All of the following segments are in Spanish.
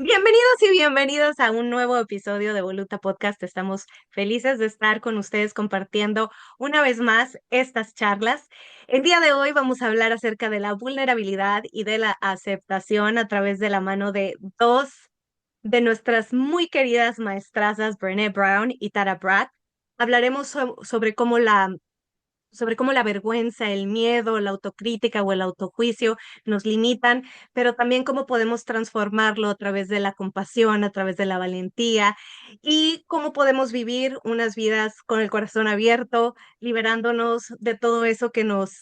Bienvenidos y bienvenidos a un nuevo episodio de Voluta Podcast. Estamos felices de estar con ustedes compartiendo una vez más estas charlas. El día de hoy vamos a hablar acerca de la vulnerabilidad y de la aceptación a través de la mano de dos de nuestras muy queridas maestrazas, Brené Brown y Tara Brach. Hablaremos sobre cómo la vergüenza, el miedo, la autocrítica o el autojuicio nos limitan, pero también cómo podemos transformarlo a través de la compasión, a través de la valentía y cómo podemos vivir unas vidas con el corazón abierto, liberándonos de todo eso que nos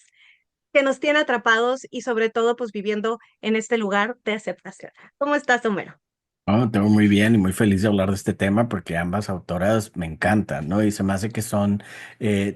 tiene atrapados y sobre todo pues viviendo en este lugar de aceptación. ¿Cómo estás, Homero? Tengo muy bien y muy feliz de hablar de este tema porque ambas autoras me encantan, ¿no? Y se me hace que son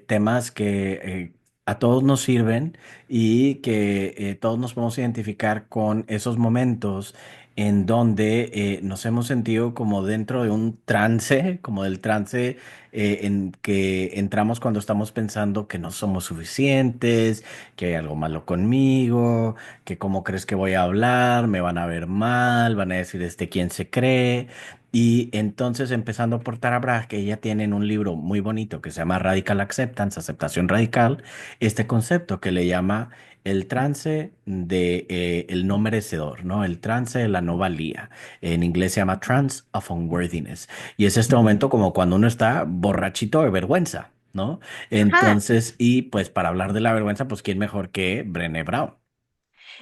temas que a todos nos sirven y que todos nos podemos identificar con esos momentos en donde nos hemos sentido como dentro de un trance, como del trance en que entramos cuando estamos pensando que no somos suficientes, que hay algo malo conmigo, que cómo crees que voy a hablar, me van a ver mal, van a decir quién se cree. Y entonces empezando por Tara Brach, que ella tiene en un libro muy bonito que se llama Radical Acceptance, aceptación radical, este concepto que le llama el trance de el no merecedor, ¿no? El trance de la no valía. En inglés se llama trance of unworthiness. Y es este momento como cuando uno está borrachito de vergüenza, ¿no? Ajá. Entonces, y pues para hablar de la vergüenza, pues ¿quién mejor que Brené Brown?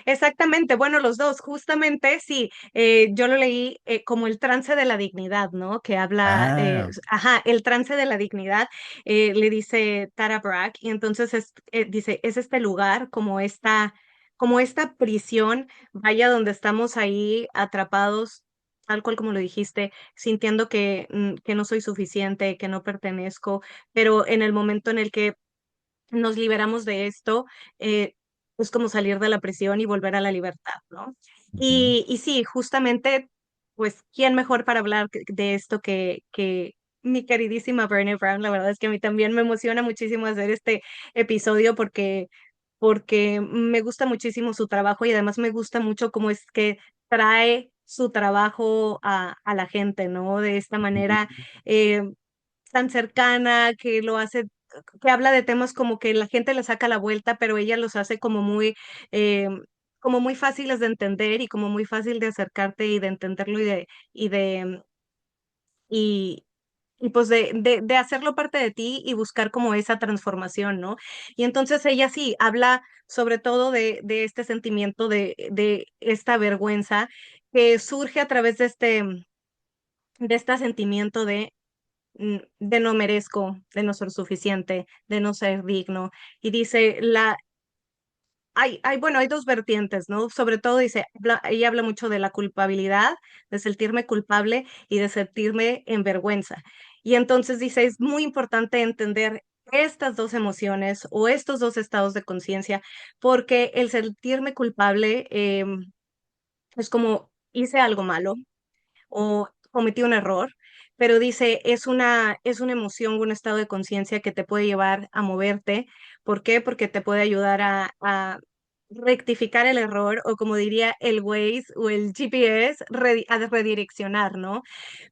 Exactamente, bueno, los dos, justamente, sí, yo lo leí como el trance de la dignidad, ¿no? Que habla, Ah. ajá, el trance de la dignidad, le dice Tara Brach, y entonces dice, es este lugar, como esta prisión, vaya, donde estamos ahí atrapados, tal cual como lo dijiste, sintiendo que no soy suficiente, que no pertenezco, pero en el momento en el que nos liberamos de esto, es como salir de la prisión y volver a la libertad, ¿no? Ujú. Y sí, justamente, pues, ¿quién mejor para hablar de esto que mi queridísima Brené Brown? La verdad es que a mí también me emociona muchísimo hacer este episodio porque me gusta muchísimo su trabajo y además me gusta mucho cómo es que trae su trabajo a la gente, ¿no? De esta manera eh, tan cercana, que lo hace, que habla de temas como que la gente le saca la vuelta, pero ella los hace eh, como muy fáciles de entender y como muy fácil de acercarte y de entenderlo y de, y, y pues de hacerlo parte de ti y buscar como esa transformación, ¿no? Y entonces ella sí habla sobre todo de este sentimiento de esta vergüenza que surge a través de este sentimiento de no merezco, de no ser suficiente, de no ser digno. Y dice, bueno, hay dos vertientes, ¿no? Sobre todo dice, ella habla mucho de la culpabilidad, de sentirme culpable y de sentirme en vergüenza. Y entonces dice, es muy importante entender estas dos emociones o estos dos estados de conciencia, porque el sentirme culpable es como hice algo malo o cometí un error, pero dice, es una emoción, un estado de conciencia que te puede llevar a moverte. ¿Por qué? Porque te puede ayudar a rectificar el error o como diría el Waze o el GPS, a redireccionar, ¿no?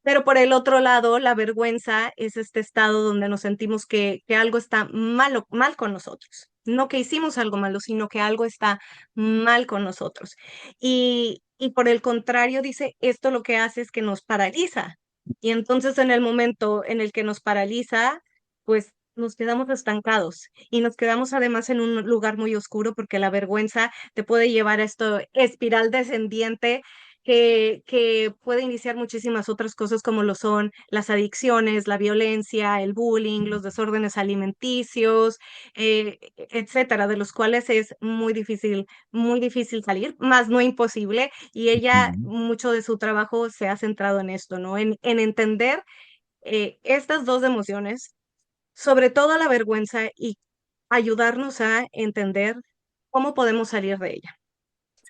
Pero por el otro lado, la vergüenza es este estado donde nos sentimos que algo está mal con nosotros. No que hicimos algo malo, sino que algo está mal con nosotros. Y por el contrario, dice, esto lo que hace es que nos paraliza. Y entonces en el momento en el que nos paraliza, pues nos quedamos estancados y nos quedamos además en un lugar muy oscuro porque la vergüenza te puede llevar a esto espiral descendiente que puede iniciar muchísimas otras cosas como lo son las adicciones, la violencia, el bullying, los desórdenes alimenticios, etcétera, de los cuales es muy difícil salir, más no imposible. Y ella, Ujú. mucho de su trabajo se ha centrado en esto, ¿no? En entender estas dos emociones, sobre todo la vergüenza y ayudarnos a entender cómo podemos salir de ella.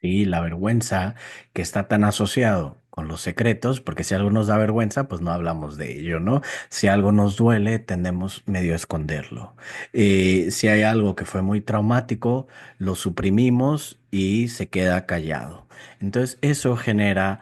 Sí, la vergüenza que está tan asociado con los secretos, porque si algo nos da vergüenza, pues no hablamos de ello, ¿no? Si algo nos duele, tendemos medio a esconderlo. Si hay algo que fue muy traumático, lo suprimimos y se queda callado. Entonces, eso genera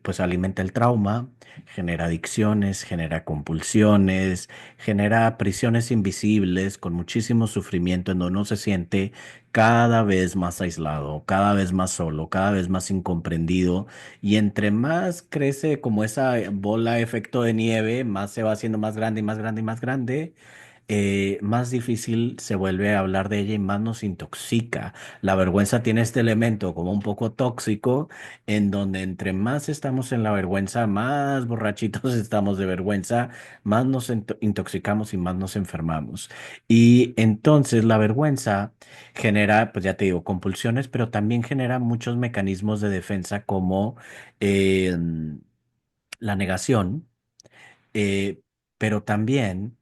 pues alimenta el trauma, genera adicciones, genera compulsiones, genera prisiones invisibles con muchísimo sufrimiento en donde uno se siente cada vez más aislado, cada vez más solo, cada vez más incomprendido. Y entre más crece como esa bola efecto de nieve, más se va haciendo más grande y más grande y más grande, más difícil se vuelve a hablar de ella y más nos intoxica. La vergüenza tiene este elemento como un poco tóxico, en donde entre más estamos en la vergüenza, más borrachitos estamos de vergüenza, más nos intoxicamos y más nos enfermamos. Y entonces la vergüenza genera, pues ya te digo, compulsiones, pero también genera muchos mecanismos de defensa como eh, la negación, eh, pero también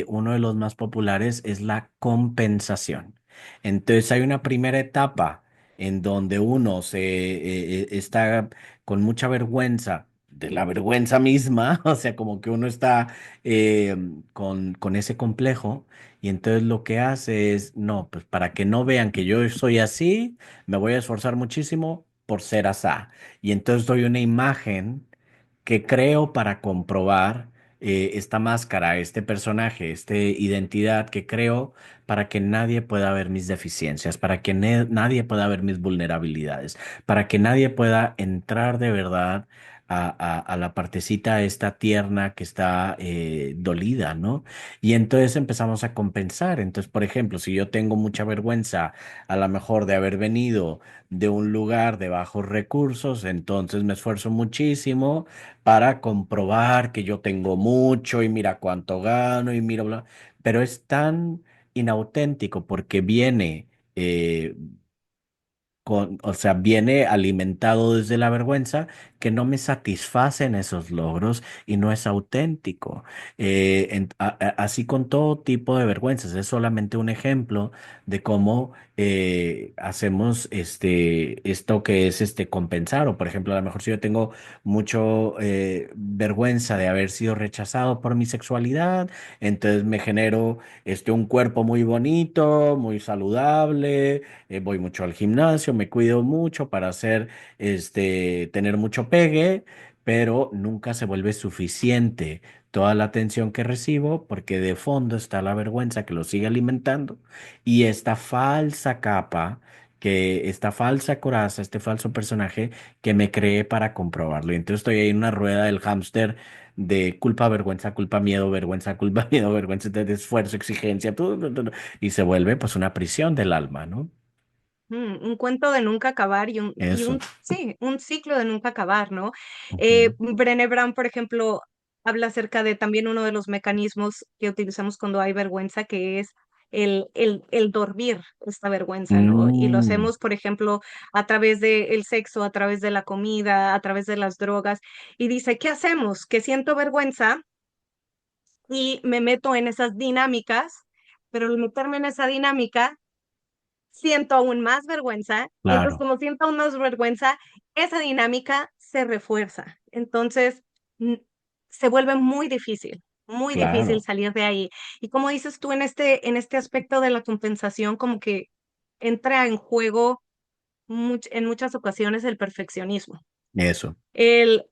uno de los más populares es la compensación. Entonces hay una primera etapa en donde uno está con mucha vergüenza de la vergüenza misma, o sea, como que uno está eh, con ese complejo. Y entonces lo que hace es, no, pues para que no vean que yo soy así, me voy a esforzar muchísimo por ser asá. Y entonces doy una imagen que creo para comprobar esta máscara, este personaje, esta identidad que creo para que nadie pueda ver mis deficiencias, para que nadie pueda ver mis vulnerabilidades, para que nadie pueda entrar de verdad a la partecita esta tierna que está dolida, ¿no? Y entonces empezamos a compensar. Entonces, por ejemplo, si yo tengo mucha vergüenza a lo mejor de haber venido de un lugar de bajos recursos, entonces me esfuerzo muchísimo para comprobar que yo tengo mucho y mira cuánto gano y mira, bla, pero es tan inauténtico porque viene o sea, viene alimentado desde la vergüenza que no me satisfacen esos logros y no es auténtico. Así con todo tipo de vergüenzas, es solamente un ejemplo de cómo hacemos esto que es compensar. O por ejemplo, a lo mejor si yo tengo mucho vergüenza de haber sido rechazado por mi sexualidad, entonces me genero un cuerpo muy bonito, muy saludable, voy mucho al gimnasio, me cuido mucho para hacer, tener mucho pegue, pero nunca se vuelve suficiente toda la atención que recibo porque de fondo está la vergüenza que lo sigue alimentando y esta falsa capa, esta falsa coraza, este falso personaje que me creé para comprobarlo. Y entonces estoy ahí en una rueda del hámster de culpa, vergüenza, culpa, miedo, vergüenza, de esfuerzo, exigencia, y se vuelve pues una prisión del alma, ¿no? Un cuento de nunca acabar Eso. sí, un ciclo de nunca acabar, ¿no? Ujú. Brené Brown, por ejemplo, habla acerca de también uno de los mecanismos que utilizamos cuando hay vergüenza, que es el dormir esta vergüenza, ¿no? Y lo Mm, hacemos, por ejemplo, a través del sexo, a través de la comida, a través de las drogas. Y dice, ¿qué hacemos? Que siento vergüenza y me meto en esas dinámicas, pero al meterme en esa dinámica siento aún más vergüenza y entonces claro, como siento aún más vergüenza, esa dinámica se refuerza. Entonces n- se vuelve muy difícil claro, salir de ahí. Y como dices tú en este aspecto de la compensación, como que entra en juego en muchas ocasiones el perfeccionismo. eso. El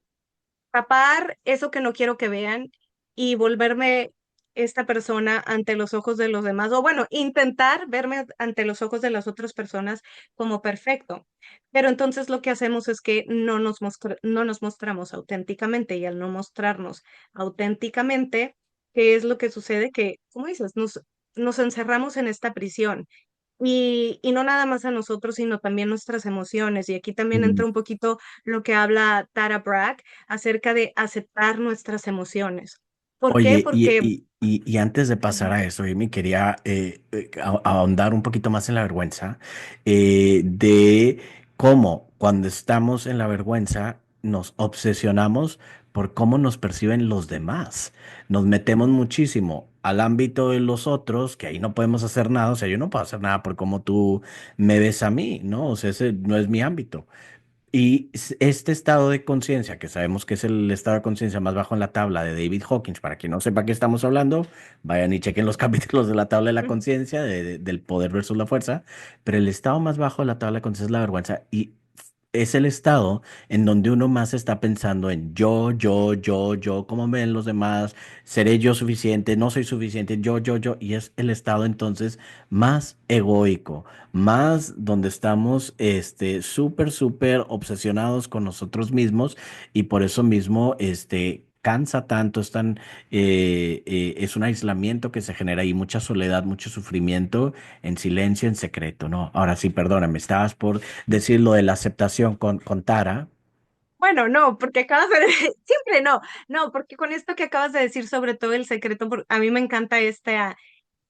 tapar eso que no quiero que vean y volverme esta persona ante los ojos de los demás, o bueno, intentar verme ante los ojos de las otras personas como perfecto. Pero entonces lo que hacemos es que no nos mostramos auténticamente y al no mostrarnos auténticamente, ¿qué es lo que sucede? Que, como dices, nos encerramos en esta prisión. Y no nada más a nosotros, sino también nuestras emociones. Y aquí también Mm. entra un poquito lo que habla Tara Brach acerca de aceptar nuestras emociones. ¿Por qué? Oye, Porque y antes de pasar ujú, a eso, me quería ahondar un poquito más en la vergüenza, de cómo cuando estamos en la vergüenza nos obsesionamos por cómo nos perciben los demás. Nos metemos muchísimo al ámbito de los otros, que ahí no podemos hacer nada, o sea, yo no puedo hacer nada por cómo tú me ves a mí, ¿no? O sea, ese no es mi ámbito. Y este estado de conciencia, que sabemos que es el estado de conciencia más bajo en la tabla de David Hawkins, para quien no sepa qué estamos hablando, vayan y chequen los capítulos de la tabla de la conciencia, del poder versus la fuerza, pero el estado más bajo de la tabla de conciencia es la vergüenza. Y es el estado en donde uno más está pensando en yo, cómo me ven los demás, seré yo suficiente, no soy suficiente, yo, y es el estado entonces más egoico, más donde estamos súper obsesionados con nosotros mismos y por eso mismo cansa tanto, es un aislamiento que se genera ahí, mucha soledad, mucho sufrimiento en silencio, en secreto, ¿no? Ahora sí, perdóname, estabas por decir lo de la aceptación con Tara. Bueno, no, porque acabas de siempre no, no, porque con esto que acabas de decir sobre todo el secreto, a mí me encanta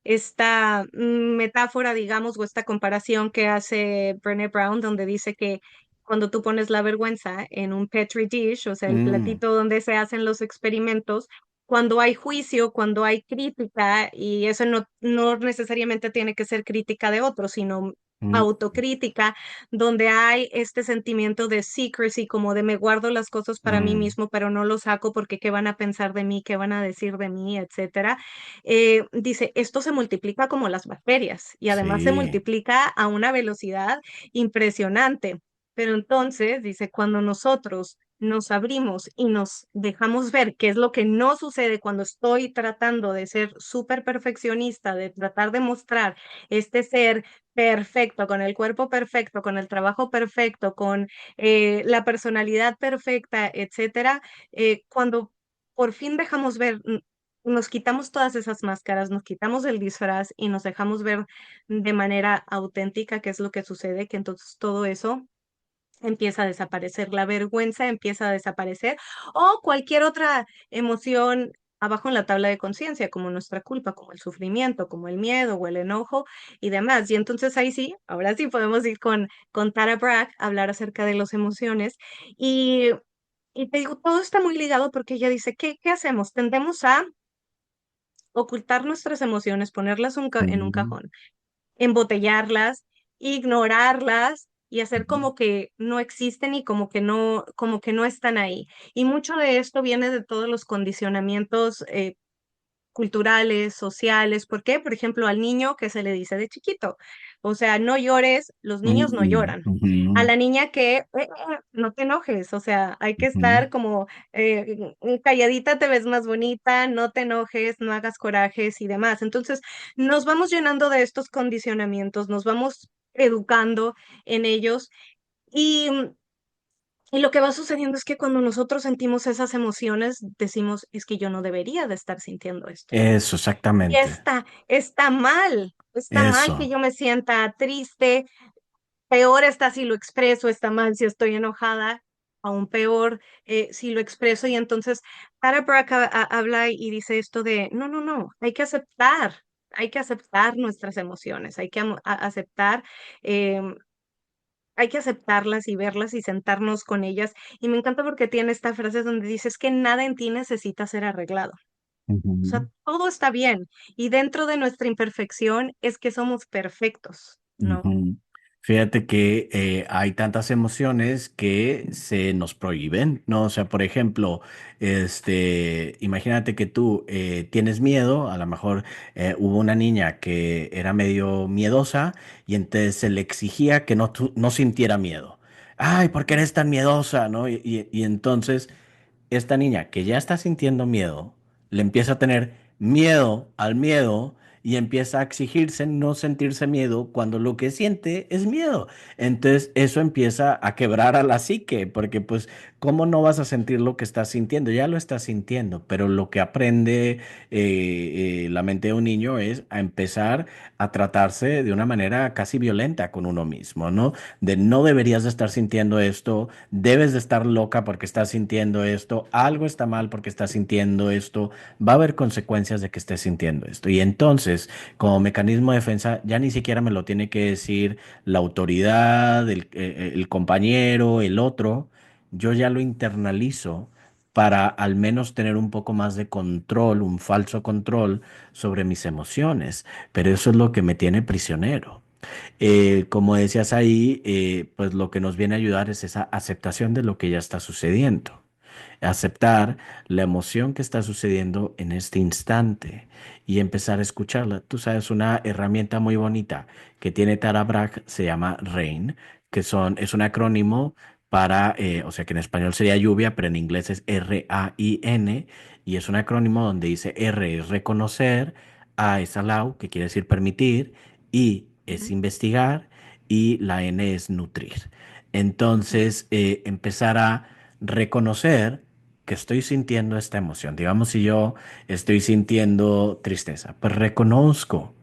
esta metáfora, digamos, o esta comparación que hace Brené Brown, donde dice que cuando tú pones la vergüenza en un petri dish, o sea, el Mm, platito donde se hacen los experimentos, cuando hay juicio, cuando hay crítica, y eso no necesariamente tiene que ser crítica de otros, sino mm, autocrítica, donde hay este sentimiento de secrecy, como de me guardo las cosas para mí mm, mismo, pero no lo saco porque qué van a pensar de mí, qué van a decir de mí, etcétera. Dice, esto se multiplica como las bacterias y además se sí. multiplica a una velocidad impresionante. Pero entonces, dice, cuando nosotros nos abrimos y nos dejamos ver qué es lo que no sucede cuando estoy tratando de ser súper perfeccionista, de tratar de mostrar este ser perfecto, con el cuerpo perfecto, con el trabajo perfecto, con la personalidad perfecta, etcétera, cuando por fin dejamos ver, nos quitamos todas esas máscaras, nos quitamos el disfraz y nos dejamos ver de manera auténtica qué es lo que sucede, que entonces todo eso empieza a desaparecer, la vergüenza empieza a desaparecer o cualquier otra emoción abajo en la tabla de conciencia, como nuestra culpa, como el sufrimiento, como el miedo o el enojo y demás. Y entonces ahí sí, ahora sí podemos ir con Tara Brach a hablar acerca de las emociones y... Y te digo, todo está muy ligado porque ella dice, ¿qué hacemos? Tendemos a ocultar nuestras emociones, ponerlas en un Mm, cajón, embotellarlas, ignorarlas y hacer ujú, como que no existen y como que no están ahí. Y mucho de esto viene de todos los condicionamientos culturales, sociales. ¿Por qué? Por ejemplo, al niño que se le dice de chiquito. O sea, no llores, los niños no mm, lloran. A ujú, la niña que no te enojes, o sea, hay que ujú. estar como calladita, te ves más bonita, no te enojes, no hagas corajes y demás. Entonces, nos vamos llenando de estos condicionamientos, nos vamos educando en ellos y y lo que va sucediendo es que cuando nosotros sentimos esas emociones, decimos, es que yo no debería de estar sintiendo esto. Eso, Y exactamente. está mal que Eso. yo me sienta triste, peor está si lo expreso, está mal si estoy enojada, aún peor si lo expreso. Y entonces Tara Brach habla y dice esto de, no, hay que aceptar nuestras emociones, hay que aceptar, em, hay que aceptarlas y verlas y sentarnos con ellas. Y me encanta porque tiene esta frase donde dice, es que nada en ti necesita ser arreglado. O sea, Ujú, todo está bien. Y dentro de nuestra imperfección es que somos perfectos, ¿no? ujú. Fíjate que hay tantas emociones que se nos prohíben, ¿no? O sea, por ejemplo, imagínate que tú tienes miedo, a lo mejor hubo una niña que era medio miedosa y entonces se le exigía que no sintiera miedo. Ay, ¿por qué eres tan miedosa? ¿No? Y entonces esta niña que ya está sintiendo miedo, le empieza a tener miedo al miedo y empieza a exigirse no sentirse miedo cuando lo que siente es miedo. Entonces eso empieza a quebrar a la psique, porque pues, ¿cómo no vas a sentir lo que estás sintiendo? Ya lo estás sintiendo, pero lo que aprende la mente de un niño es a empezar a tratarse de una manera casi violenta con uno mismo, ¿no? De no deberías de estar sintiendo esto, debes de estar loca porque estás sintiendo esto, algo está mal porque estás sintiendo esto, va a haber consecuencias de que estés sintiendo esto. Y entonces, como mecanismo de defensa, ya ni siquiera me lo tiene que decir la autoridad, el compañero, el otro, yo ya lo internalizo para al menos tener un poco más de control, un falso control sobre mis emociones. Pero eso es lo que me tiene prisionero. Como decías ahí, pues lo que nos viene a ayudar es esa aceptación de lo que ya está sucediendo. Aceptar la emoción que está sucediendo en este instante y empezar a escucharla. Tú sabes, una herramienta muy bonita que tiene Tara Brach se llama Rain, es un acrónimo para, o sea que en español sería lluvia, pero en inglés es RAIN, y es un acrónimo donde dice R es reconocer, A es allow, que quiere decir permitir, I es Ujú, investigar y la N es nutrir. Entonces, empezar a reconocer que estoy sintiendo esta emoción. Digamos, si yo estoy sintiendo tristeza, pues reconozco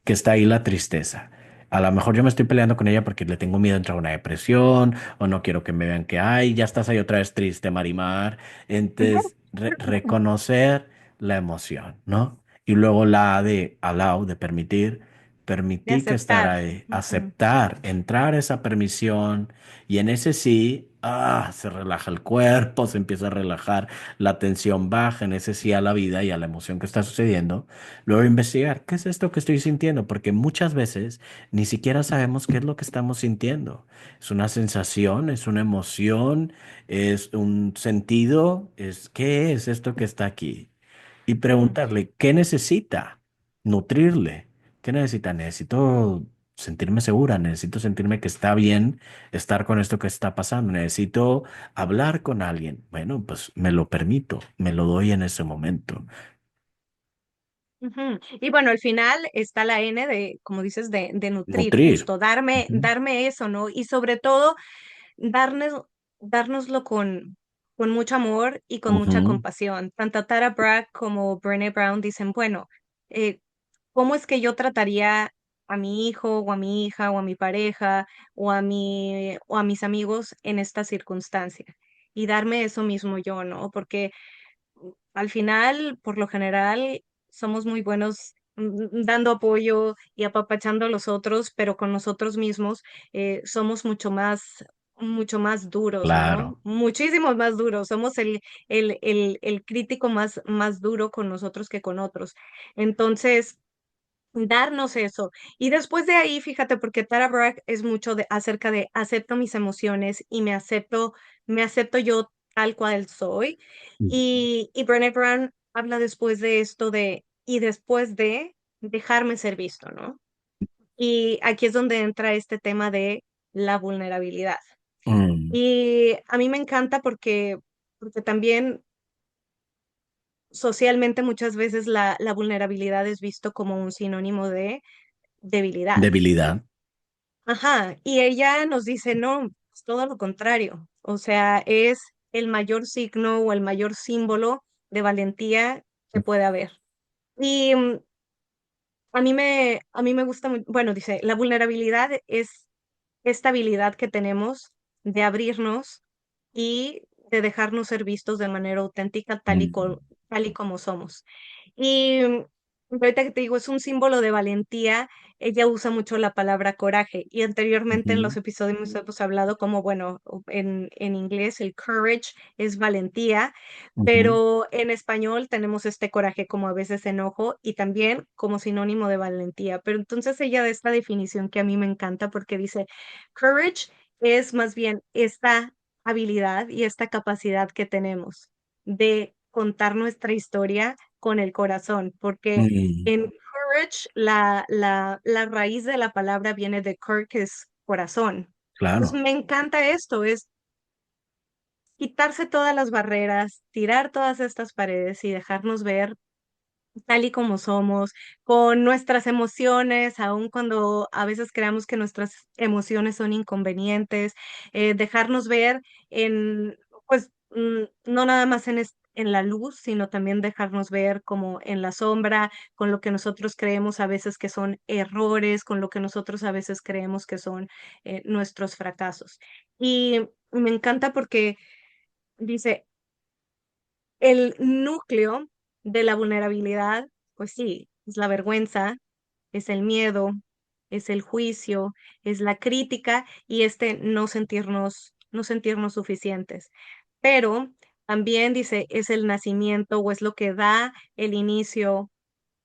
que está ahí la tristeza. A lo mejor yo me estoy peleando con ella porque le tengo miedo a entrar a una depresión o no quiero que me vean que, ay, ya estás ahí otra vez triste, Marimar. Entonces, reconocer la emoción, ¿no? Y luego la A de allow, de permitir, de permitir que estar aceptar. ahí, Ujú, aceptar, entrar a esa permisión y en ese sí, se relaja el cuerpo, se empieza a relajar, la tensión baja, en ese sí a la vida y a la emoción que está sucediendo. Luego investigar, ¿qué es esto que estoy sintiendo? Porque muchas veces ni siquiera sabemos qué es lo que estamos sintiendo. Es una sensación, es una emoción, es un sentido, ¿qué es esto que está aquí? Y ujú, preguntarle, ¿qué necesita? Nutrirle. ¿Qué necesita? Necesito sentirme segura, necesito sentirme que está bien estar con esto que está pasando, necesito hablar con alguien. Bueno, pues me lo permito, me lo doy en ese momento. ujú. Y bueno, al final está la N de, como dices, de nutrir, Nutrir. justo, darme eso, ¿no? Y sobre todo, darnos, dárnoslo con mucho amor y con mucha Ujú, compasión. Tanto Tara Brach como Brené Brown dicen, bueno, eh, ¿cómo es que yo trataría a mi hijo o a mi hija o a mi pareja o a mis amigos en esta circunstancia? Y darme eso mismo yo, ¿no? Porque al final, por lo general, somos muy buenos dando apoyo y apapachando a los otros, pero con nosotros mismos somos mucho más duros, ¿no? claro. Muchísimos más duros. Somos el crítico más duro con nosotros que con otros. Entonces, darnos eso. Y después de ahí, fíjate, porque Tara Brach es mucho acerca de acepto mis emociones y me acepto yo tal cual soy. Y Brené Brown habla después de esto y después de dejarme ser visto, ¿no? Y aquí es donde entra este tema de la vulnerabilidad. Mm, Y a mí me encanta porque también socialmente muchas veces la vulnerabilidad es visto como un sinónimo de debilidad. debilidad. Ajá, y ella nos dice, no, es todo lo contrario. O sea, es el mayor signo o el mayor símbolo de valentía que puede haber. Y a mí me gusta, bueno, dice, la vulnerabilidad es esta habilidad que tenemos de abrirnos y de dejarnos ser vistos de manera auténtica Mm, tal y como somos. Y ahorita que te digo, es un símbolo de valentía. Ella usa mucho la palabra coraje y anteriormente en ujú, los episodios hemos hablado como, bueno, en inglés el courage es valentía, ujú, pero en español tenemos este coraje como a veces enojo y también como sinónimo de valentía. Pero entonces ella da esta definición que a mí me encanta porque dice, courage es más bien esta habilidad y esta capacidad que tenemos de contar nuestra historia con el corazón, porque mm, en courage la raíz de la palabra viene de cor, que es corazón. Entonces claro. me encanta esto, es quitarse todas las barreras, tirar todas estas paredes y dejarnos ver tal y como somos, con nuestras emociones, aun cuando a veces creamos que nuestras emociones son inconvenientes, dejarnos ver en, pues, no nada más en la luz, sino también dejarnos ver como en la sombra, con lo que nosotros creemos a veces que son errores, con lo que nosotros a veces creemos que son nuestros fracasos. Y me encanta porque dice, el núcleo de la vulnerabilidad, pues sí, es la vergüenza, es el miedo, es el juicio, es la crítica y este no sentirnos suficientes. Pero también dice, es el nacimiento o es lo que da el inicio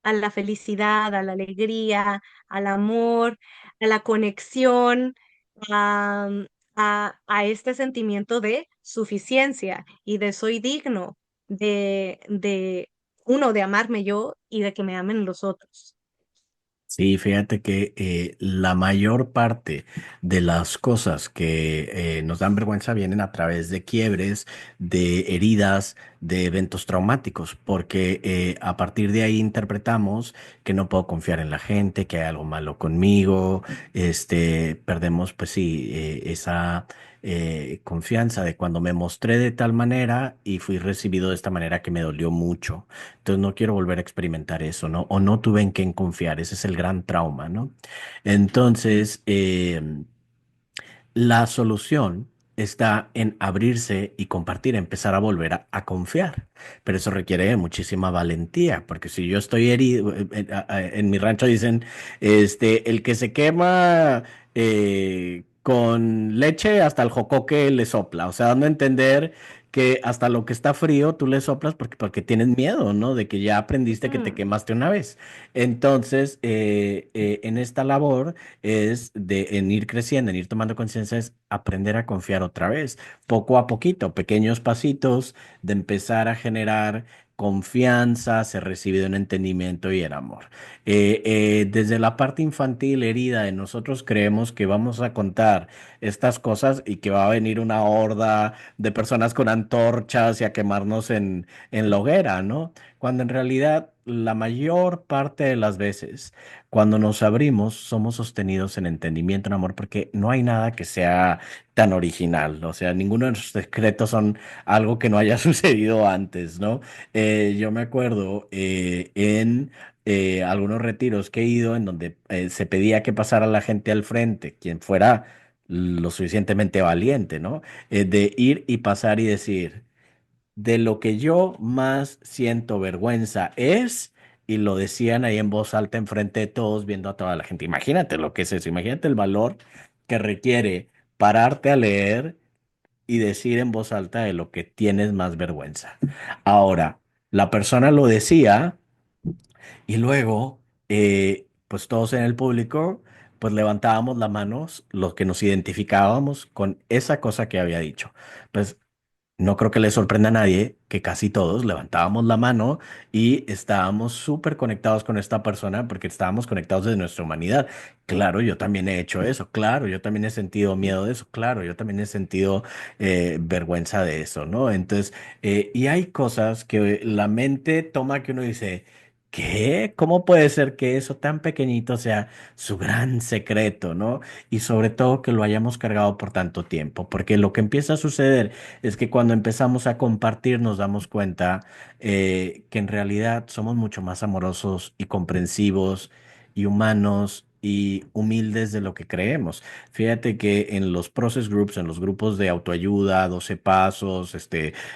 a la felicidad, a la alegría, al amor, a la conexión, a, a este sentimiento de suficiencia y de soy digno, de uno, de amarme yo y de que me amen los otros. Sí, fíjate que la mayor parte de las cosas que nos dan vergüenza vienen a través de quiebres, de heridas, de eventos traumáticos, porque a partir de ahí interpretamos que no puedo confiar en la gente, que hay algo malo conmigo, perdemos, pues sí, esa confianza de cuando me mostré de tal manera y fui recibido de esta manera que me dolió mucho. Entonces no quiero volver a experimentar eso, ¿no? O no tuve en quién confiar, ese es el gran trauma, ¿no? Entonces, la solución está en abrirse y compartir, empezar a volver a confiar. Pero eso requiere de muchísima valentía, porque si yo estoy herido, en mi rancho dicen, el que se quema con leche hasta el jocoque le sopla, o sea, dando a entender que hasta lo que está frío tú le soplas porque tienes miedo, ¿no? De que ya aprendiste que te Ujú. quemaste una vez. Entonces, en esta labor en ir creciendo, en ir tomando conciencia, es aprender a confiar otra vez, poco a poquito, pequeños pasitos de empezar a generar confianza, ser recibido en entendimiento y en amor. Desde la parte infantil herida de nosotros creemos que vamos a contar estas cosas y que va a venir una horda de personas con antorchas y a quemarnos en la hoguera, ¿no? Cuando en realidad la mayor parte de las veces cuando nos abrimos, somos sostenidos en entendimiento, en amor, porque no hay nada que sea tan original. O sea, ninguno de nuestros secretos son algo que no haya sucedido antes, ¿no? Yo me acuerdo en algunos retiros que he ido en donde se pedía que pasara la gente al frente, quien fuera lo suficientemente valiente, ¿no? De ir y pasar y decir de lo que yo más siento vergüenza es, y lo decían ahí en voz alta enfrente de todos, viendo a toda la gente. Imagínate lo que es eso, imagínate el valor que requiere pararte a leer y decir en voz alta de lo que tienes más vergüenza. Ahora, la persona lo decía y luego, pues todos en el público, pues levantábamos las manos, los que nos identificábamos con esa cosa que había dicho. Pues no creo que le sorprenda a nadie que casi todos levantábamos la mano y estábamos súper conectados con esta persona porque estábamos conectados de nuestra humanidad. Claro, yo también he hecho eso, claro, yo también he sentido miedo de eso, claro, yo también he sentido vergüenza de eso, ¿no? Entonces, y hay cosas que la mente toma que uno dice, ¿qué? ¿Cómo puede ser que eso tan pequeñito sea su gran secreto, ¿no? Y sobre todo que lo hayamos cargado por tanto tiempo, porque lo que empieza a suceder es que cuando empezamos a compartir nos damos cuenta que en realidad somos mucho más amorosos y comprensivos y humanos y humildes de lo que creemos. Fíjate que en los process groups, en los grupos de autoayuda, 12 pasos,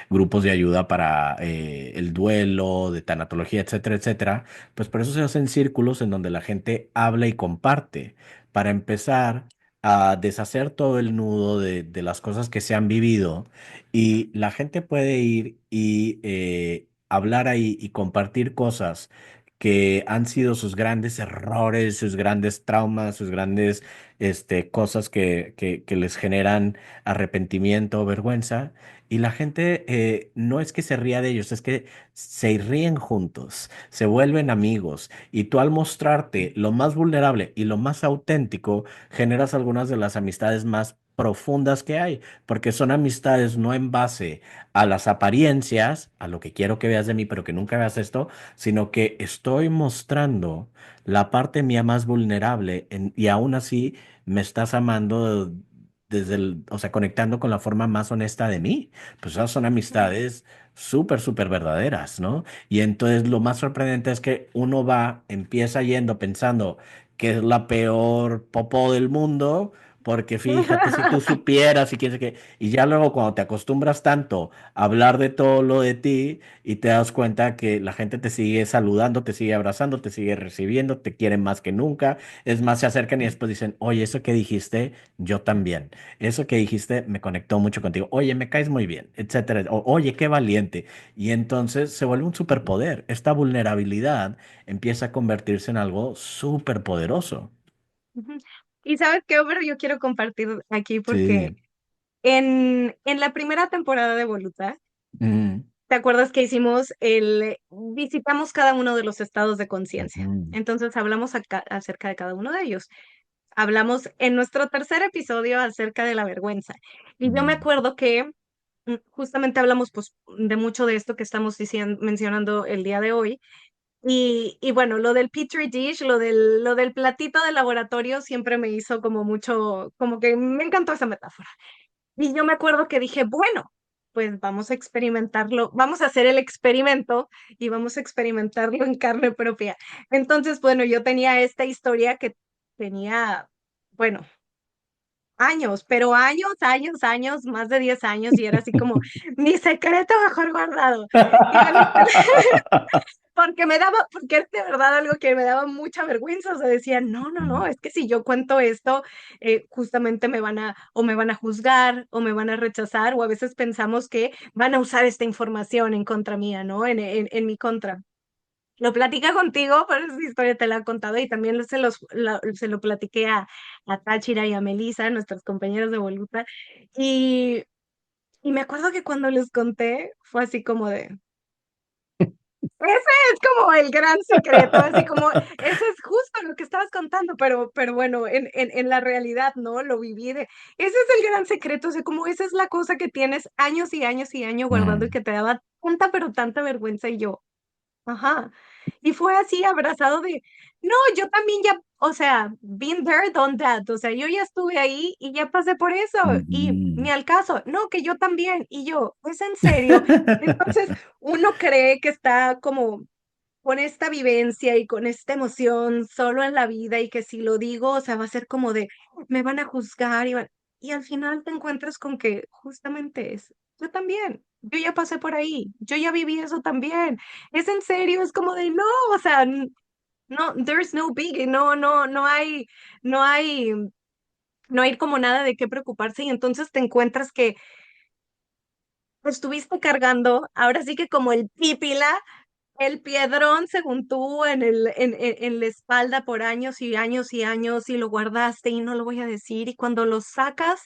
grupos de ayuda para el duelo, de tanatología, etcétera, etcétera, pues por eso se hacen círculos en donde la gente habla y comparte. Para empezar a deshacer todo el nudo de las cosas que se han vivido y la gente puede ir y hablar ahí y compartir cosas que han sido sus grandes errores, sus grandes traumas, sus grandes cosas que les generan arrepentimiento o vergüenza. Y la gente no es que se ría de ellos, es que se ríen juntos, se vuelven amigos. Y tú al mostrarte lo más vulnerable y lo más auténtico, generas algunas de las amistades más profundas que hay, porque son amistades no en base a las apariencias, a lo que quiero que veas de mí, pero que nunca veas esto, sino que estoy mostrando la parte mía más vulnerable y aún así me estás amando desde o sea, conectando con la forma más honesta de mí. Pues esas son amistades súper, súper verdaderas, ¿no? Y entonces lo más sorprendente es que uno va, empieza yendo pensando que es la peor popó del mundo, porque fíjate, si tú supieras y quién sé qué, y ya luego cuando te acostumbras tanto a hablar de todo lo de ti y te das cuenta que la gente te sigue saludando, te sigue abrazando, te sigue recibiendo, te quieren más que nunca, es más, se acercan y después dicen, oye, eso que dijiste, yo también, eso que dijiste me conectó mucho contigo, oye, me caes muy bien, etcétera, oye, qué valiente, y entonces se vuelve un superpoder, esta vulnerabilidad empieza a convertirse en algo súper poderoso. Ujú. Y sabes qué, Ober, yo quiero compartir aquí porque Sí. en la primera temporada de Voluta, Mm. ¿te acuerdas que hicimos visitamos cada uno de los estados de conciencia? Ujú, Entonces hablamos acerca de cada uno de ellos. Hablamos en nuestro tercer episodio acerca de la vergüenza. Y yo me mm, acuerdo que justamente hablamos pues de mucho de esto que estamos mencionando el día de hoy. Y bueno, lo del Petri dish, lo del platito de laboratorio siempre me hizo como mucho, como que me encantó esa metáfora. Y yo me acuerdo que dije, bueno, pues vamos a experimentarlo, vamos a hacer el experimento y vamos a experimentarlo en carne propia. Entonces, bueno, yo tenía esta historia que tenía, bueno, años, pero años, años, años, más de 10 años, y era así como mi secreto mejor guardado. Y era porque me daba, porque es de verdad algo que me daba mucha vergüenza, o sea, decía, no, no, no, mm, es que si yo cuento esto, justamente o me van a juzgar, o me van a rechazar, o a veces pensamos que van a usar esta información en contra mía, ¿no? En mi contra. Lo platica contigo, pero esa historia te la he contado y también se lo platiqué a Táchira y a Melissa, nuestros compañeros de Voluta, y, y me acuerdo que cuando les conté, fue así como de, ese es como el gran secreto, así como, eso es justo lo que estabas contando, pero bueno, en la realidad, ¿no? Lo viví ese es el gran secreto, o sea, como esa es la cosa que tienes años y años y años guardando y mm, que te daba tanta, pero tanta vergüenza y yo, ajá. Y fue así abrazado de, no, yo también ya, o sea, been there, done that, o sea, yo ya estuve ahí y ya pasé por eso y ni ujú. al caso, no, que yo también, y yo, ¿es en serio? Entonces, uno cree que está como con esta vivencia y con esta emoción solo en la vida y que si lo digo, o sea, va a ser como de, me van a juzgar y al final te encuentras con que justamente es, yo también, yo ya pasé por ahí, yo ya viví eso también, es en serio, es como de, no, o sea, no, there's no big, no, no, no hay, no hay como nada de qué preocuparse y entonces te encuentras que estuviste cargando, ahora sí que como el pípila el piedrón, según tú, en la espalda por años y años y años y lo guardaste y no lo voy a decir. Y cuando lo sacas,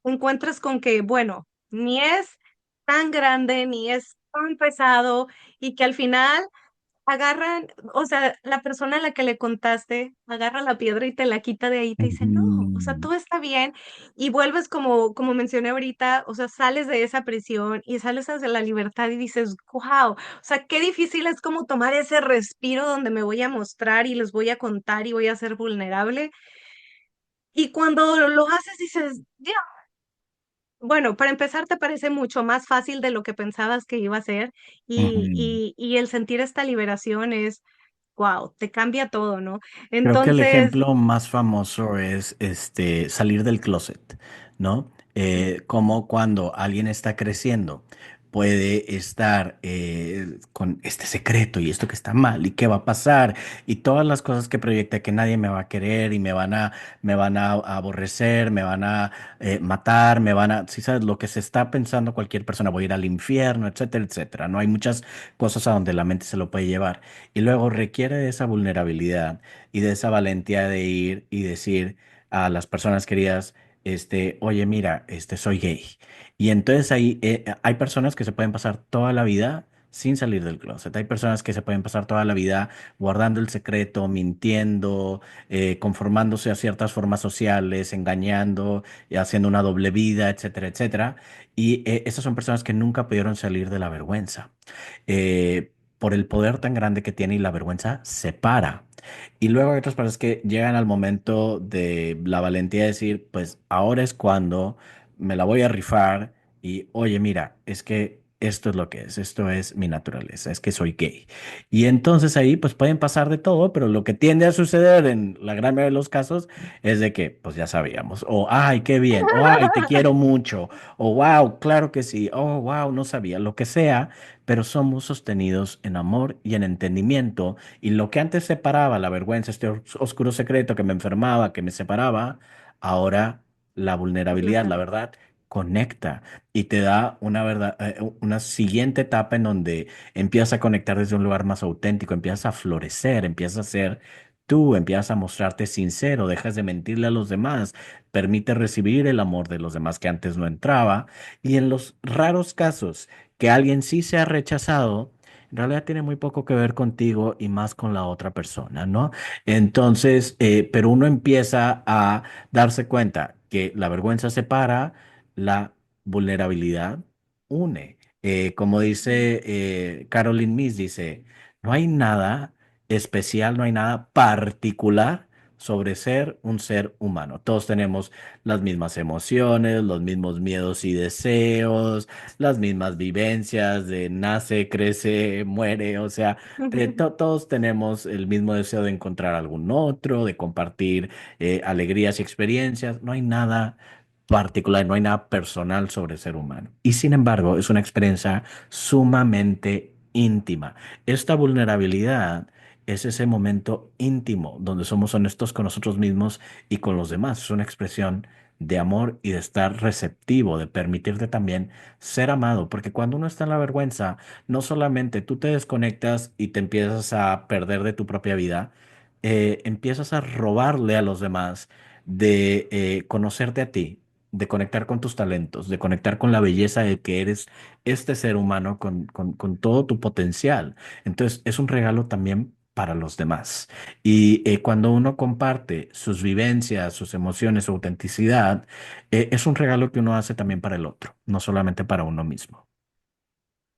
te encuentras con que, bueno, ni es tan grande, ni es tan pesado y que al final agarran, o sea, la persona a la que le contaste agarra la piedra y te la quita de ahí y te dice, no, o sea, Ujú, todo está bien y vuelves como mencioné ahorita, o sea, sales de esa prisión y sales hacia la libertad y dices, wow, o sea, qué difícil es como tomar ese respiro donde me voy a mostrar y les voy a contar y voy a ser vulnerable. Y cuando lo haces dices, ya, bueno, para empezar te parece mucho más fácil de lo que pensabas que iba a ser ujú. y el sentir esta liberación es wow, te cambia todo, ¿no? Creo que el Entonces, ejemplo más famoso es salir del closet, ¿no? Como cuando alguien está creciendo, puede estar con este secreto y esto que está mal y qué va a pasar y todas las cosas que proyecta que nadie me va a querer y me van a aborrecer, me van a matar, si sabes lo que se está pensando cualquier persona, voy a ir al infierno, etcétera, etcétera. No hay muchas cosas a donde la mente se lo puede llevar y luego requiere de esa vulnerabilidad y de esa valentía de ir y decir a las personas queridas, oye, mira, soy gay. Y entonces ahí hay personas que se pueden pasar toda la vida sin salir del closet. Hay personas que se pueden pasar toda la vida guardando el secreto, mintiendo, conformándose a ciertas formas sociales, engañando, y haciendo una doble vida, etcétera, etcétera. Y esas son personas que nunca pudieron salir de la vergüenza. Por el poder tan grande que tiene y la vergüenza separa. Y luego hay otras personas que llegan al momento de la valentía de decir, pues ahora es cuando me la voy a rifar y, oye, mira, es que esto es lo que es, esto es mi naturaleza, es que soy gay. Y entonces ahí pues pueden pasar de todo, pero lo que tiende a suceder en la gran mayoría de los casos es de que, pues ya sabíamos, o ay, qué bien, o ay, te quiero mucho, o wow, claro que sí, o wow, no sabía, lo que sea, pero somos sostenidos en amor y en entendimiento y lo que antes separaba, la vergüenza, este oscuro secreto que me enfermaba, que me separaba, ahora la es la vulnerabilidad, la salud. verdad, conecta y te da una verdad, una siguiente etapa en donde empiezas a conectar desde un lugar más auténtico, empiezas a florecer, empiezas a ser tú, empiezas a mostrarte sincero, dejas de mentirle a los demás, permite recibir el amor de los demás que antes no entraba y en los raros casos que alguien sí sea rechazado, en realidad tiene muy poco que ver contigo y más con la otra persona, ¿no? Entonces, pero uno empieza a darse cuenta que la vergüenza separa, la vulnerabilidad une. Como dice Caroline Myss, dice, no hay nada especial, no hay nada particular sobre ser un ser humano. Todos tenemos las mismas emociones, los mismos miedos y deseos, las mismas vivencias de nace, crece, muere, o sea, todos tenemos el mismo deseo de encontrar algún otro, de compartir alegrías y experiencias. No hay nada particular, no hay nada personal sobre el ser humano. Y sin embargo, es una experiencia sumamente íntima. Esta vulnerabilidad es ese momento íntimo donde somos honestos con nosotros mismos y con los demás. Es una expresión de amor y de estar receptivo, de permitirte también ser amado, porque cuando uno está en la vergüenza, no solamente tú te desconectas y te empiezas a perder de tu propia vida, empiezas a robarle a los demás de conocerte a ti, de conectar con tus talentos, de conectar con la belleza de que eres este ser humano con todo tu potencial. Entonces, es un regalo también para los demás. Y cuando uno comparte sus vivencias, sus emociones, su autenticidad, es un regalo que uno hace también para el otro, no solamente para uno mismo.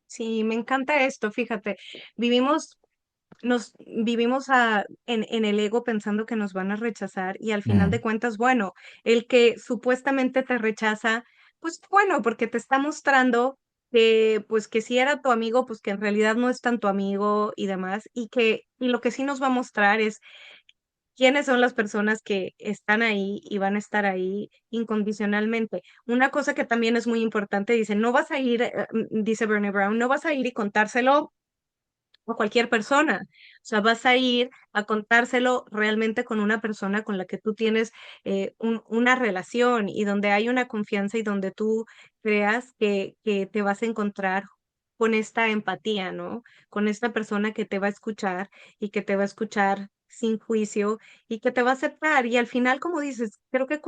Sí, me encanta esto, fíjate, vivimos vivimos en el ego pensando que nos van a rechazar y al final de Mm. cuentas, bueno, el que supuestamente te rechaza, pues bueno, porque te está mostrando que pues que si era tu amigo, pues que en realidad no es tan tu amigo y demás, y lo que sí nos va a mostrar es quiénes son las personas que están ahí y van a estar ahí incondicionalmente. Una cosa que también es muy importante, dice, no vas a ir, dice Brené Brown, no vas a ir y contárselo a cualquier persona. O sea, vas a ir a contárselo realmente con una persona con la que tú tienes una relación y donde hay una confianza y donde tú creas que te vas a encontrar con esta empatía, ¿no? Con esta persona que te va a escuchar y que te va a escuchar sin juicio y que te va a aceptar. Y al final, como dices, creo que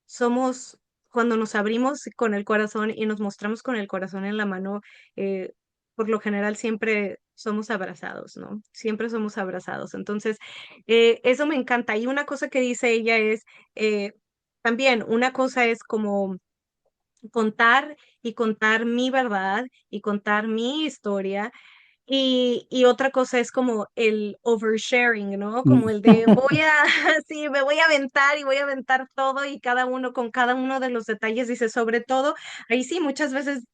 somos, cuando nos abrimos con el corazón y nos mostramos con el corazón en la mano, eh, por lo general siempre somos abrazados, ¿no? Siempre somos abrazados. Entonces, eso me encanta. Y una cosa que dice ella es, eh, también, una cosa es como contar y contar mi verdad y contar mi historia y otra cosa es como el oversharing, ¿no? Como Mm. el de voy a, sí, me voy a aventar y voy a aventar todo y cada uno con cada uno de los detalles, dice, sobre todo, ahí sí, muchas veces,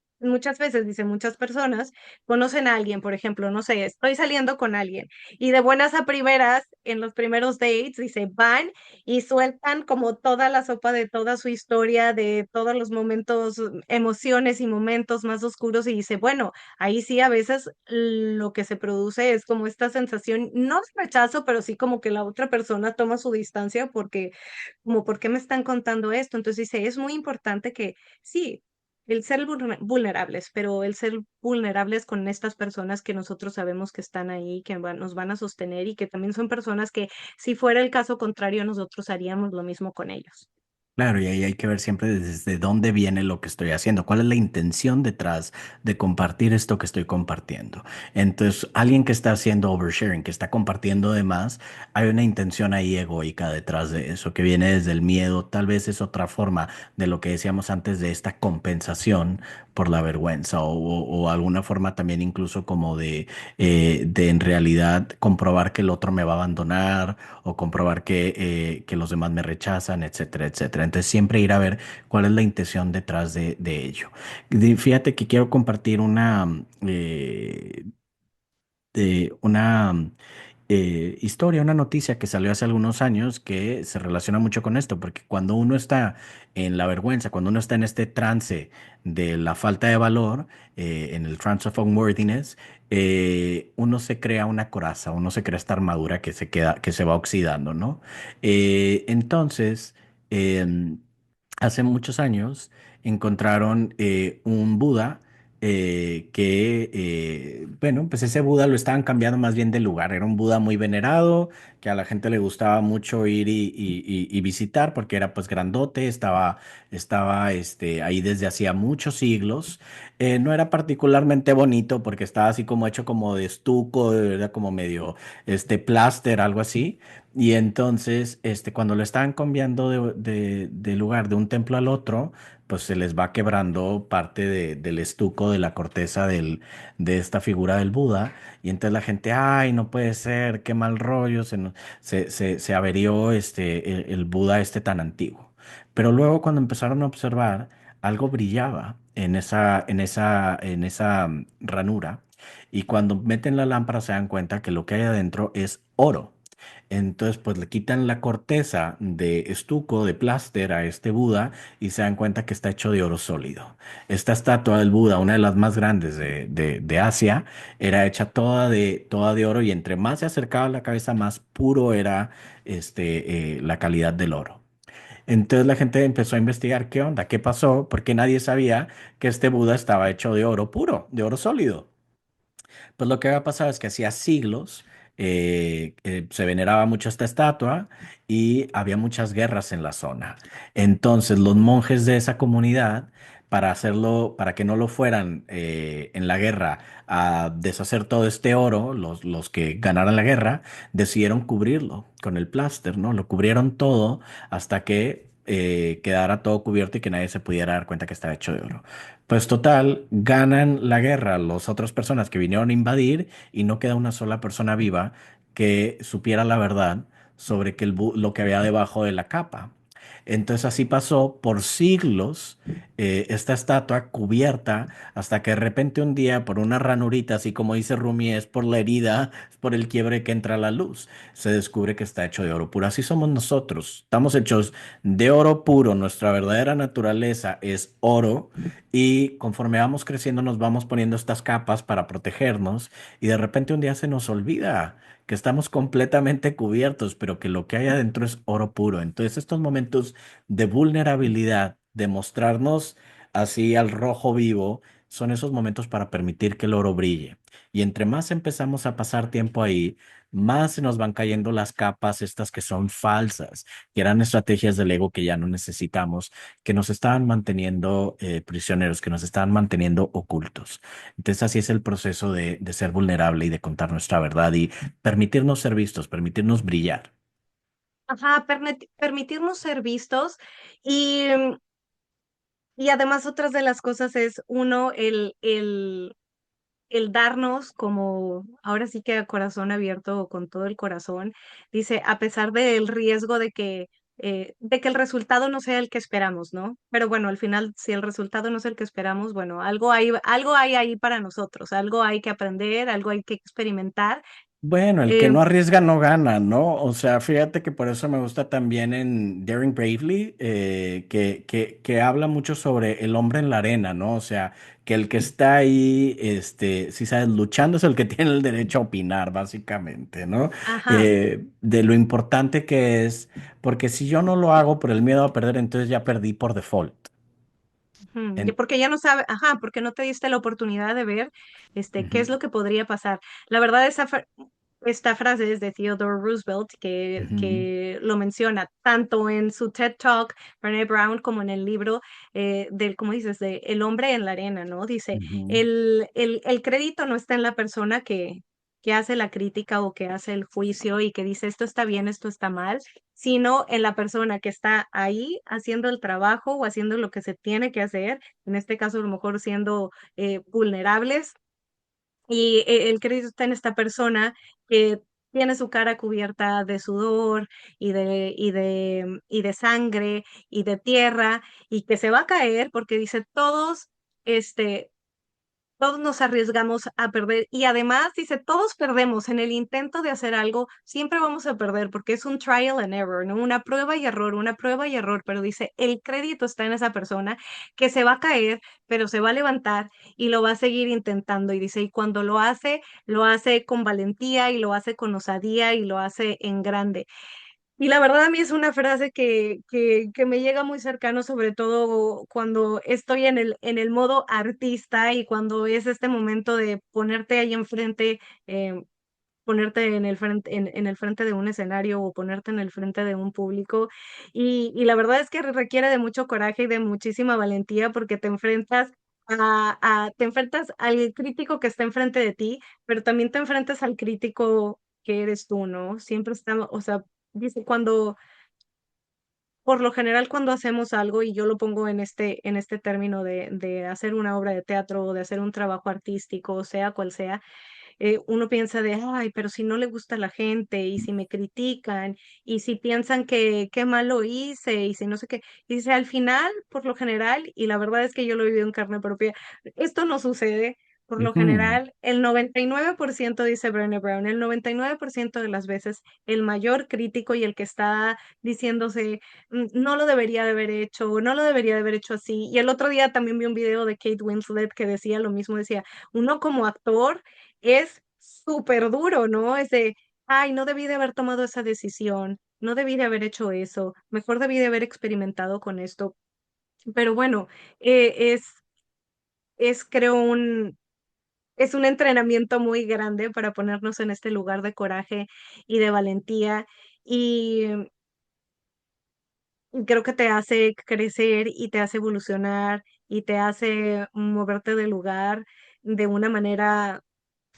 dice, muchas personas conocen a alguien, por ejemplo, no sé, estoy saliendo con alguien y de buenas a primeras, en los primeros dates, dice, van y sueltan como toda la sopa de toda su historia, de todos los momentos, emociones y momentos más oscuros y dice, bueno, ahí sí, a veces lo que se produce es como esta sensación, no de rechazo, pero sí como que la otra persona toma su distancia porque, como, ¿por qué me están contando esto? Entonces dice, es muy importante que sí, el ser vulnerables, pero el ser vulnerables con estas personas que nosotros sabemos que están ahí, que nos van a sostener y que también son personas que si fuera el caso contrario, nosotros haríamos lo mismo con ellos. Claro, y ahí hay que ver siempre desde dónde viene lo que estoy haciendo, cuál es la intención detrás de compartir esto que estoy compartiendo. Entonces, alguien que está haciendo oversharing, que está compartiendo de más, hay una intención ahí egoica detrás de eso, que viene desde el miedo, tal vez es otra forma de lo que decíamos antes de esta compensación por la vergüenza o alguna forma también incluso como de en realidad comprobar que el otro me va a abandonar o comprobar que los demás me rechazan, etcétera, etcétera. Entonces siempre ir a ver cuál es la intención detrás de ello. Fíjate que quiero compartir una historia, una noticia que salió hace algunos años que se relaciona mucho con esto, porque cuando uno está en la vergüenza, cuando uno está en este trance de la falta de valor, en el trance of unworthiness, uno se crea una coraza, uno se crea esta armadura que se queda, que se va oxidando, ¿no? Entonces, hace muchos años encontraron un Buda bueno, pues ese Buda lo estaban cambiando más bien de lugar. Era un Buda muy venerado, que a la gente le gustaba mucho ir y visitar porque era pues grandote, estaba ahí desde hacía muchos siglos. No era particularmente bonito porque estaba así como hecho como de estuco, era como medio plaster, algo así. Y entonces, cuando lo estaban cambiando de lugar de un templo al otro, pues se les va quebrando parte del estuco de la corteza de esta figura del Buda. Y entonces la gente, ay, no puede ser, qué mal rollo, se averió el Buda tan antiguo. Pero luego cuando empezaron a observar, algo brillaba en esa ranura. Y cuando meten la lámpara se dan cuenta que lo que hay adentro es oro. Entonces, pues le quitan la corteza de estuco, de pláster a este Buda y se dan cuenta que está hecho de oro sólido. Esta estatua del Buda, una de las más grandes de Asia, era hecha toda de oro y entre más se acercaba a la cabeza, más puro era la calidad del oro. Entonces la gente empezó a investigar qué onda, qué pasó, porque nadie sabía que este Buda estaba hecho de oro puro, de oro sólido. Pues lo que había pasado es que hacía siglos se veneraba mucho esta estatua y había muchas guerras en la zona. Entonces los monjes de esa comunidad, para que no lo fueran en la guerra a deshacer todo este oro, los que ganaran la guerra, decidieron cubrirlo con el pláster, ¿no? Lo cubrieron todo hasta que quedara todo cubierto y que nadie se pudiera dar cuenta que estaba hecho de oro. Pues total, ganan la guerra las otras personas que vinieron a invadir y no queda una sola persona viva que supiera la verdad sobre lo que había debajo de la capa. Entonces así pasó por siglos esta estatua cubierta hasta que de repente un día por una ranurita, así como dice Rumi, es por la herida, es por el quiebre que entra la luz, se descubre que está hecho de oro puro. Así somos nosotros, estamos hechos de oro puro, nuestra verdadera naturaleza es oro y conforme vamos creciendo nos vamos poniendo estas capas para protegernos y de repente un día se nos olvida que estamos completamente cubiertos, pero que lo que hay adentro es oro puro. Entonces estos momentos de vulnerabilidad, de mostrarnos así al rojo vivo, son esos momentos para permitir que el oro brille. Y entre más empezamos a pasar tiempo ahí, más se nos van cayendo las capas estas que son falsas, que eran estrategias del ego que ya no necesitamos, que nos estaban manteniendo prisioneros, que nos estaban manteniendo ocultos. Entonces así es el proceso de ser vulnerable y de contar nuestra verdad y permitirnos ser vistos, permitirnos brillar. Ajá, permitirnos ser vistos y, y además otras de las cosas es uno, el darnos como, ahora sí que a corazón abierto o con todo el corazón, dice, a pesar del riesgo de que el resultado no sea el que esperamos, ¿no? Pero bueno, al final, si el resultado no es el que esperamos, bueno, algo hay ahí para nosotros, algo hay que aprender, algo hay que experimentar. Bueno, el que Eh, no arriesga no gana, ¿no? O sea, fíjate que por eso me gusta también en Daring Bravely, que habla mucho sobre el hombre en la arena, ¿no? O sea, que el que está ahí, si sabes, luchando es el que tiene el derecho a opinar, básicamente, ¿no? ajá. De lo importante que es, porque si yo no lo hago por el miedo a perder, entonces ya perdí por default. Y En- porque ya no sabe, ajá, porque no te diste la oportunidad de ver qué es Ujú, lo que podría pasar. La verdad, esta frase es de Theodore Roosevelt ujú, que lo menciona tanto en su TED Talk, Brené Brown, como en el libro del, como dices, de El hombre en la arena, ¿no? Dice, ujú. el crédito no está en la persona que hace la crítica o que hace el juicio y que dice esto está bien, esto está mal, sino en la persona que está ahí haciendo el trabajo o haciendo lo que se tiene que hacer, en este caso a lo mejor siendo vulnerables, y el crédito está en esta persona que tiene su cara cubierta de sudor y de sangre y de tierra y que se va a caer porque dice este, todos nos arriesgamos a perder y además dice, todos perdemos en el intento de hacer algo, siempre vamos a perder porque es un trial and error, ¿no? Una prueba y error, pero dice, el crédito está en esa persona que se va a caer, pero se va a levantar y lo va a seguir intentando y dice, y cuando lo hace con valentía y lo hace con osadía y lo hace en grande. Y la verdad a mí es una frase que me llega muy cercano, sobre todo cuando estoy en el modo artista y cuando es este momento de ponerte ahí enfrente, ponerte en el frente de un escenario o ponerte en el frente de un público. Y la verdad es que requiere de mucho coraje y de muchísima valentía porque te enfrentas al crítico que está enfrente de ti, pero también te enfrentas al crítico que eres tú, ¿no? Siempre está, o sea, dice, por lo general cuando hacemos algo, y yo lo pongo en este término de hacer una obra de teatro o de hacer un trabajo artístico, sea cual sea, uno piensa de, ay, pero si no le gusta a la gente y si me critican y si piensan que qué mal lo hice y si no sé qué. Y dice, al final, por lo general, y la verdad es que yo lo he vivido en carne propia, esto no sucede. Por lo Ujú. general, el 99% dice Brené Brown, el 99% de las veces, el mayor crítico y el que está diciéndose, no lo debería de haber hecho, no lo debería de haber hecho así". Y el otro día también vi un video de Kate Winslet que decía lo mismo, decía, uno como actor es súper duro, ¿no? Es de, ay, no debí de haber tomado esa decisión, no debí de haber hecho eso, mejor debí de haber experimentado con esto. Pero bueno, es creo es un entrenamiento muy grande para ponernos en este lugar de coraje y de valentía. Y creo que te hace crecer y te hace evolucionar y te hace moverte de lugar de una manera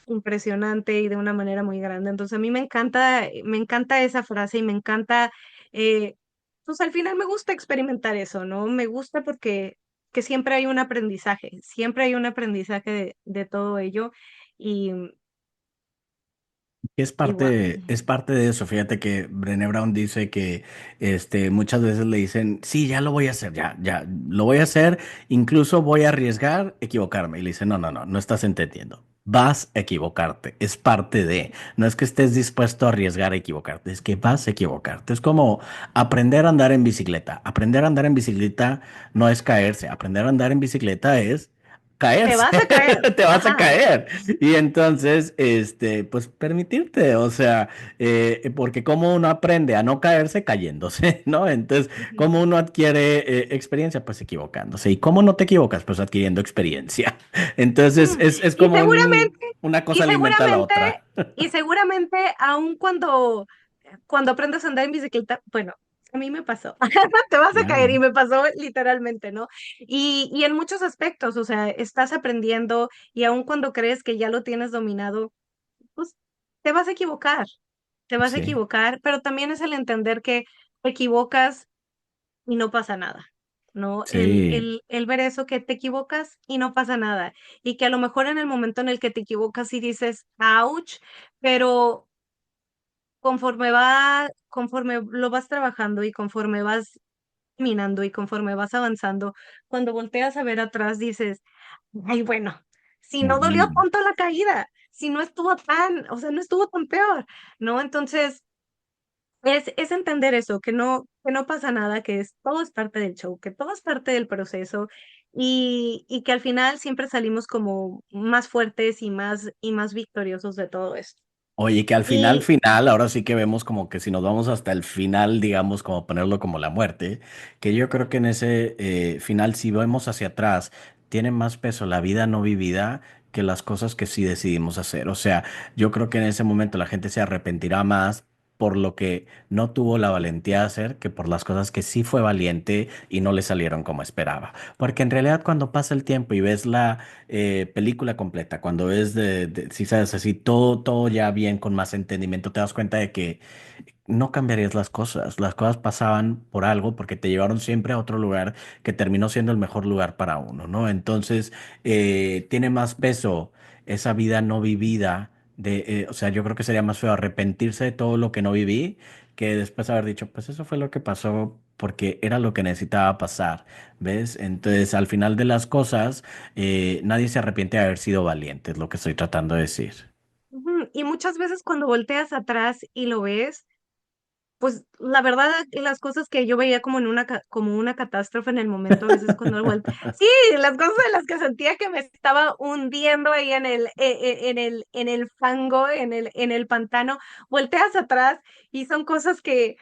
impresionante y de una manera muy grande. Entonces, a mí me encanta esa frase y me encanta, eh, pues al final me gusta experimentar eso, ¿no? Me gusta porque que siempre hay un aprendizaje de todo ello y, y wow. Es parte de eso. Fíjate que Brené Brown dice que muchas veces le dicen, sí, ya lo voy a hacer, ya, lo voy a hacer, incluso voy a arriesgar equivocarme. Y le dice, no, no, no, no estás entendiendo. Vas a equivocarte, es parte de, no es que estés dispuesto a arriesgar a equivocarte, es que vas a equivocarte. Es como aprender a andar en bicicleta. Aprender a andar en bicicleta no es caerse, aprender a andar en bicicleta es Te caerse, vas a caer. te vas a Ajá. caer. Y entonces, pues permitirte, o sea, porque como uno aprende a no caerse cayéndose, ¿no? Entonces, Ujú. ¿cómo uno adquiere experiencia? Pues equivocándose. ¿Y cómo no te equivocas? Pues adquiriendo experiencia. Entonces, Mm, es Y como seguramente, una y cosa alimenta a la seguramente, otra. y seguramente, aun cuando aprendes a andar en bicicleta, bueno, a mí me pasó, te vas a caer y Claro. me pasó literalmente, ¿no? Y en muchos aspectos, o sea, estás aprendiendo y aun cuando crees que ya lo tienes dominado, pues te vas a equivocar, te vas a Sí, equivocar, pero también es el entender que te equivocas y no pasa nada, ¿no? sí. El ver eso, que te equivocas y no pasa nada, y que a lo mejor en el momento en el que te equivocas y dices: "Ouch", pero conforme lo vas trabajando y conforme vas caminando y conforme vas avanzando, cuando volteas a ver atrás dices: "Ay, bueno, si no dolió Ujú. tanto la caída, si no estuvo tan, o sea, no estuvo tan peor", ¿no? Entonces, es entender eso, que no pasa nada, todo es parte del show, que todo es parte del proceso, y que al final siempre salimos como más fuertes y más victoriosos de todo esto. Oye, que al final, Y final, ahora sí que vemos como que si nos vamos hasta el final, digamos, como ponerlo como la muerte, que yo creo que en ese final, si vemos hacia atrás, tiene más peso la vida no vivida que las cosas que sí decidimos hacer. O sea, yo creo que en ese momento la gente se arrepentirá más por lo que no tuvo la valentía de hacer que por las cosas que sí fue valiente y no le salieron como esperaba. Porque en realidad cuando pasa el tiempo y ves la película completa, cuando es si sabes, así todo ya bien, con más entendimiento, te das cuenta de que no cambiarías las cosas pasaban por algo, porque te llevaron siempre a otro lugar que terminó siendo el mejor lugar para uno, ¿no? Entonces, tiene más peso esa vida no vivida. O sea, yo creo que sería más feo arrepentirse de todo lo que no viví que después haber dicho, pues eso fue lo que pasó porque era lo que necesitaba pasar, ¿ves? Entonces, al final de las cosas, nadie se arrepiente de haber sido valiente, es lo que estoy tratando de decir. ujú, y muchas veces cuando volteas atrás y lo ves, pues, la verdad, las cosas que yo veía como una catástrofe en el momento, a veces cuando sí, las cosas en las que sentía que me estaba hundiendo ahí en el fango, en el pantano, volteas atrás y son cosas que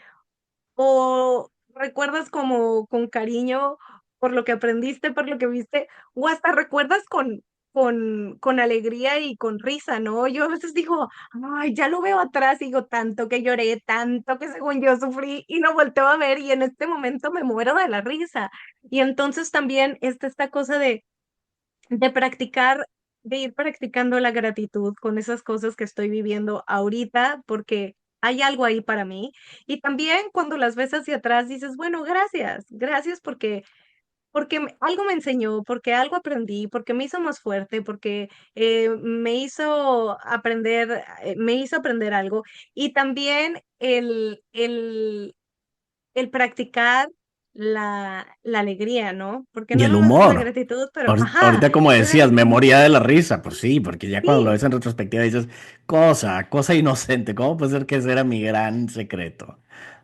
o recuerdas como con cariño por lo que aprendiste, por lo que viste, o hasta recuerdas con alegría y con risa, ¿no? Yo a veces digo, ay, ya lo veo atrás, digo, tanto que lloré, tanto que según yo sufrí y lo volteo a ver y en este momento me muero de la risa. Y entonces también está esta cosa de practicar, de ir practicando la gratitud con esas cosas que estoy viviendo ahorita, porque hay algo ahí para mí. Y también cuando las ves hacia atrás dices, bueno, gracias, gracias porque algo me enseñó, porque algo aprendí, porque me hizo más fuerte, porque me hizo aprender algo. Y también el practicar la alegría, ¿no? Porque Y no el nomás es la humor. gratitud, pero, ajá, Ahorita, como la- decías, me moría de la risa. Pues sí, porque ya cuando lo sí, ves en retrospectiva dices, cosa inocente. ¿Cómo puede ser que ese era mi gran secreto?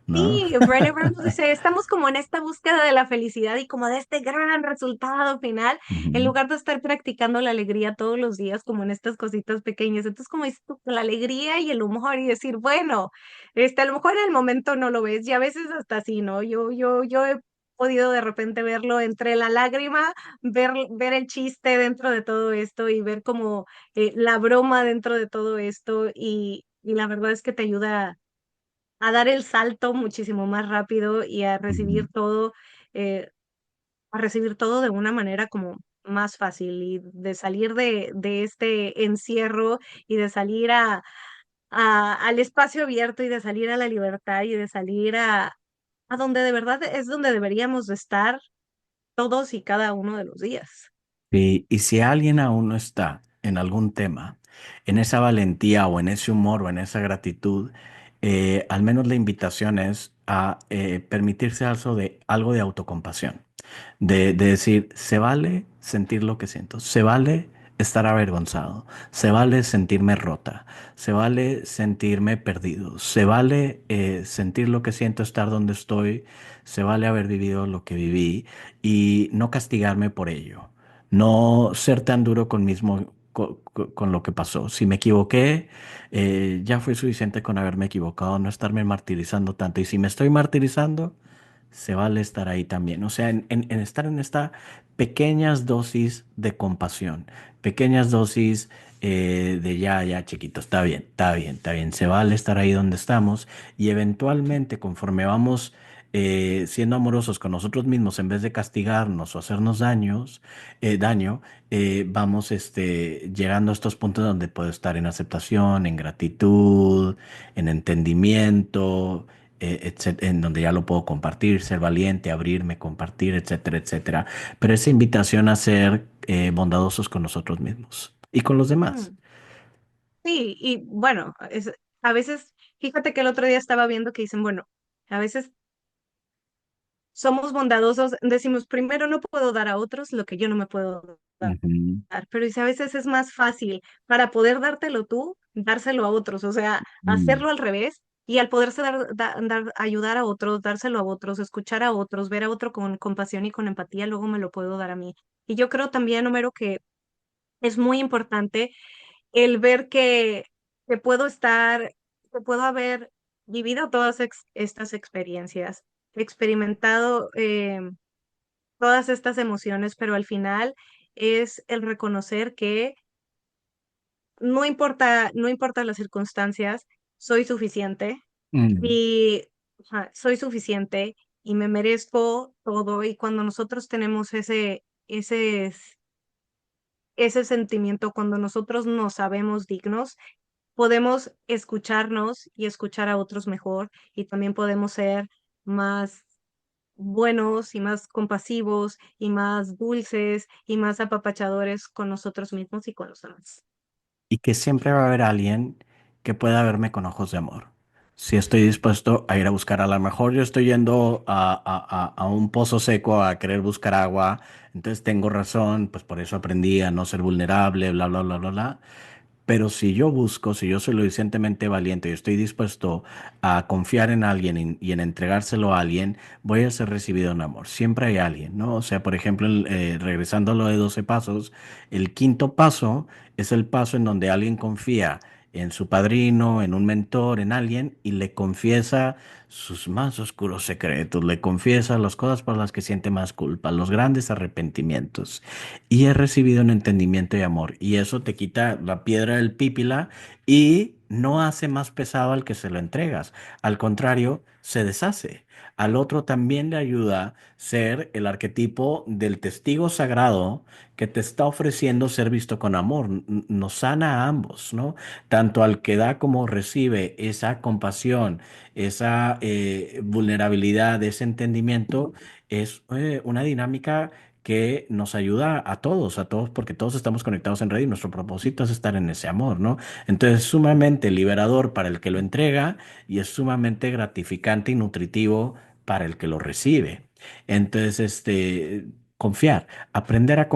¿No? sí, Brené Brown nos dice, estamos como en esta búsqueda de la felicidad y como de este gran resultado final, en Ujú. lugar de estar practicando la alegría todos los días, como en estas cositas pequeñas. Entonces, como dices tú, la alegría y el humor y decir, bueno, a lo mejor en el momento no lo ves y a veces hasta así, ¿no? Yo he podido de repente verlo entre la lágrima, ver el chiste dentro de todo esto y ver como la broma dentro de todo esto y la verdad es que te ayuda a dar el salto muchísimo más rápido y Ujú. eh, a recibir todo de una manera como más fácil y de salir de este encierro y de salir al espacio abierto y de salir a la libertad y de salir a donde de verdad es donde deberíamos de estar todos y cada uno de los días. Y si alguien aún no está en algún tema, en esa valentía o en ese humor o en esa gratitud, al menos la invitación es a permitirse algo de autocompasión. De decir, se vale sentir lo que siento, se vale estar avergonzado, se vale sentirme rota, se vale sentirme perdido, se vale sentir lo que siento, estar donde estoy, se vale haber vivido lo que viví y no castigarme por ello, no ser tan duro con lo que pasó. Si me equivoqué, ya fue suficiente con haberme equivocado, no estarme martirizando tanto. Y si me estoy martirizando, se vale estar ahí también. O sea, en estar en esta pequeñas dosis de compasión, pequeñas dosis de ya, chiquito, está bien, está bien, está bien. Se vale estar ahí donde estamos y eventualmente, conforme vamos siendo amorosos con nosotros mismos, en vez de castigarnos o hacernos daño, vamos llegando a estos puntos donde puedo estar en aceptación, en gratitud, en entendimiento, en donde ya lo puedo compartir, ser valiente, abrirme, compartir, etcétera, etcétera. Pero esa invitación a ser bondadosos con nosotros mismos y con los demás. Mm, sí, y bueno, a veces, fíjate que el otro día estaba viendo que dicen, bueno, a veces somos bondadosos, decimos, primero no puedo dar a otros lo que yo no me puedo Ujú, dar, pero dice, a veces es más fácil para poder dártelo tú, dárselo a otros, o sea, mm. hacerlo al revés y al poderse ayudar a otros, dárselo a otros, escuchar a otros, ver a otro con compasión y con empatía, luego me lo puedo dar a mí. Y yo creo también, Homero, que es muy importante el ver que puedo estar, que puedo haber vivido todas estas experiencias, experimentado todas estas emociones, pero al final es el reconocer que no importa las circunstancias, soy suficiente Mm. y ajá, soy suficiente y me merezco todo. Y cuando nosotros tenemos ese sentimiento, cuando nosotros nos sabemos dignos, podemos escucharnos y escuchar a otros mejor y también podemos ser más buenos y más compasivos y más dulces y más apapachadores con nosotros mismos y con los demás. Y que siempre va a haber alguien que pueda verme con ojos de amor. Si estoy dispuesto a ir a buscar, a lo mejor yo estoy yendo a un pozo seco a querer buscar agua, entonces tengo razón, pues por eso aprendí a no ser vulnerable, bla, bla, bla, bla, bla. Pero si yo busco, si yo soy lo suficientemente valiente y estoy dispuesto a confiar en alguien y en entregárselo a alguien, voy a ser recibido en amor. Siempre hay alguien, ¿no? O sea, por ejemplo, regresando a lo de 12 pasos, el quinto paso es el paso en donde alguien confía en su padrino, en un mentor, en alguien, y le confiesa sus más oscuros secretos, le confiesa las cosas por las que siente más culpa, los grandes arrepentimientos. Y he recibido un entendimiento y amor, y eso te quita la piedra del pípila y no hace más pesado al que se lo entregas. Al contrario, se deshace. Al otro también le ayuda ser el arquetipo del testigo sagrado que te está ofreciendo ser visto con amor. Nos sana a ambos, ¿no? Tanto al que da como recibe esa compasión, esa vulnerabilidad, ese entendimiento, es una dinámica que nos ayuda a todos, porque todos estamos conectados en red y nuestro propósito es estar en ese amor, ¿no? Entonces es sumamente liberador para el que lo entrega y es sumamente gratificante y nutritivo para el que lo recibe. Entonces, confiar, aprender a